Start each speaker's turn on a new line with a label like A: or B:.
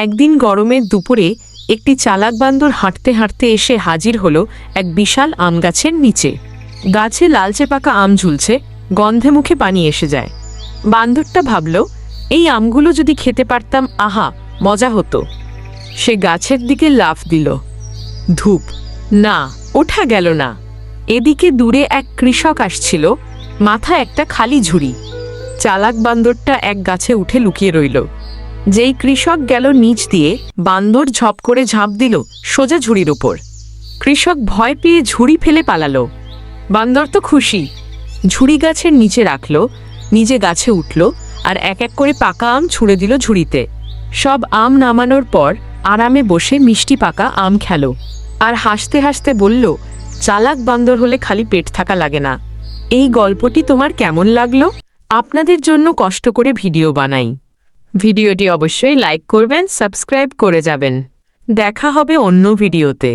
A: একদিন গরমের দুপুরে একটি চালাক বান্দর হাঁটতে হাঁটতে এসে হাজির হলো এক বিশাল আম গাছের নিচে। গাছে লালচে পাকা আম ঝুলছে, গন্ধে মুখে পানি এসে যায়। বান্দরটা ভাবল, এই আমগুলো যদি খেতে পারতাম, আহা মজা হতো। সে গাছের দিকে লাফ দিল। ধূপ, না, ওঠা গেল না। এদিকে দূরে এক কৃষক আসছিল, মাথায় একটা খালি ঝুড়ি। চালাক বান্দরটা এক গাছে উঠে লুকিয়ে রইল। যেই কৃষক গেল নিচ দিয়ে, বান্দর ঝপ করে ঝাঁপ দিল সোজা ঝুড়ির উপর। কৃষক ভয় পেয়ে ঝুড়ি ফেলে পালালো। বান্দর তো খুশি, ঝুড়ি গাছের নিচে রাখল, নিজে গাছে উঠল আর এক এক করে পাকা আম ছুঁড়ে দিল ঝুড়িতে। সব আম নামানোর পর আরামে বসে মিষ্টি পাকা আম খেল আর হাসতে হাসতে বলল, চালাক বান্দর হলে খালি পেট থাকা লাগে না। এই গল্পটি তোমার কেমন লাগলো? আপনাদের জন্য কষ্ট করে ভিডিও বানাই। ভিডিওটি অবশ্যই লাইক করবেন, সাবস্ক্রাইব করে যাবেন। দেখা হবে অন্য ভিডিওতে।